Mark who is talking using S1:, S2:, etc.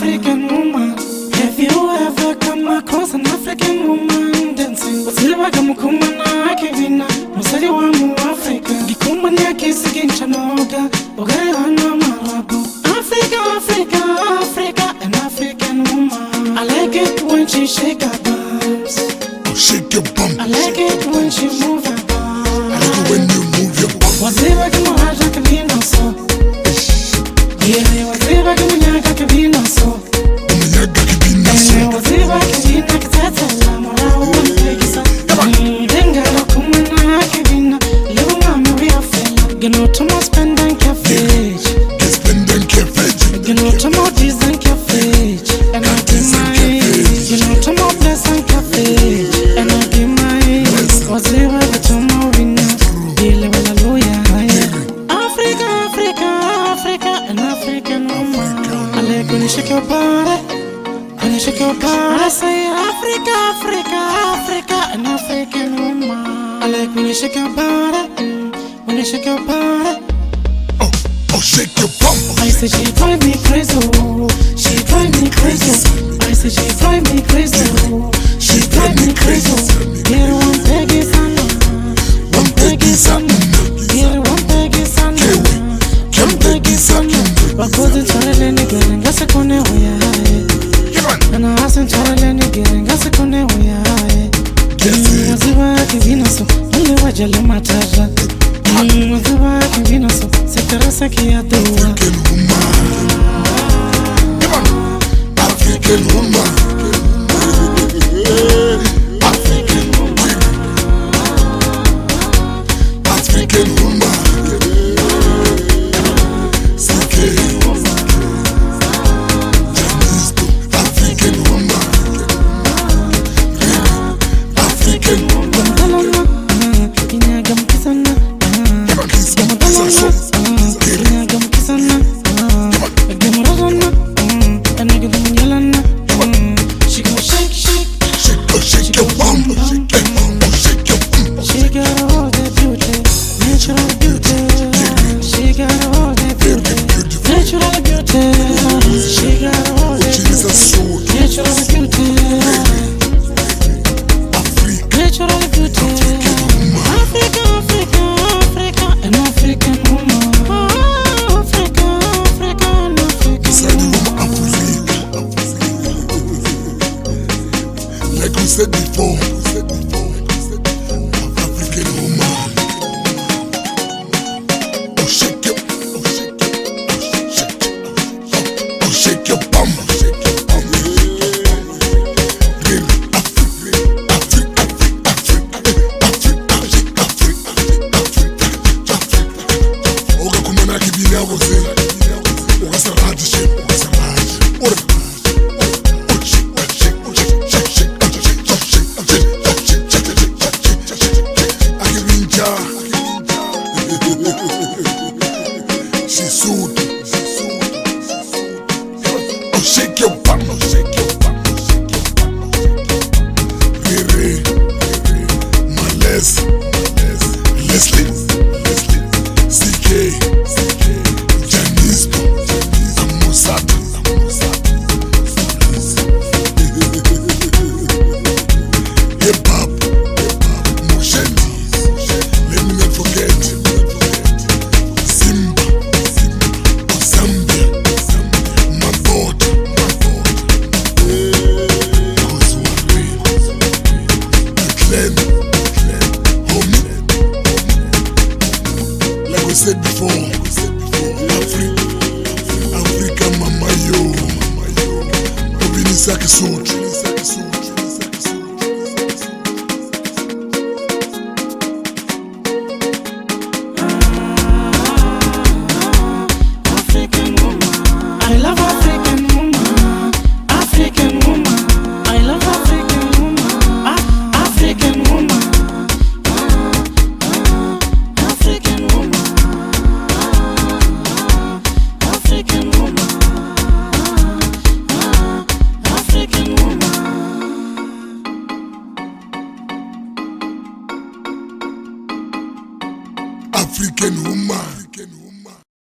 S1: African woman. Have you ever come across an African woman dancing? Waziliwa gamukumana kivina, musali wa mu Africa. Gikumani akisi ginchanoga, ogare wana marabu. Africa, Africa, Africa, an African woman. I like it when she shake her bums.
S2: Oh, shake your bum.
S1: I like it when she move her bum.
S2: I like it when you move your bum.
S1: Waziliwa gamuhaja kivina so. Yeah, waziliwa gamunyaga kivina so. Shake your body, when you shake your body, I say Africa, Africa, Africa, an African woman. I like when you shake your body, when you shake your body.
S2: Oh, shake your bum.
S1: I say she drive me crazy, she drive me crazy. I say she drive me crazy, she drive me crazy. Get one peggy sana, one peggy sana, get one peggy sana, one peggy sana. Wakoze chale nigga, ngase kone hoya hai. Ana asen chale nigga, ngase kone hoya hai. Waziwa kivina so, ule wajale matara. Waziwa kivina so, sekarasa kia tewa.
S2: African woman, come on, African woman, African woman, African woman. Like we said before, African woman. Oh, shake your, oh, shake your, oh, shake your bum. Oga kumana kibini awoze, oga saradi shep, oga saradi. She's sued. Oh, shake your bum, oh, shake your bum, oh, shake your bum, oh, shake your bum. Riri, Males, Leslie, CK, Janice, Amusat, Hip Hop, Musheni. Let me not forget. Like we said before, Africa mama yo, Obinisaki Suit.
S1: I love African woman, African woman. I love African woman, African woman, African woman, African woman, African woman.
S2: African woman.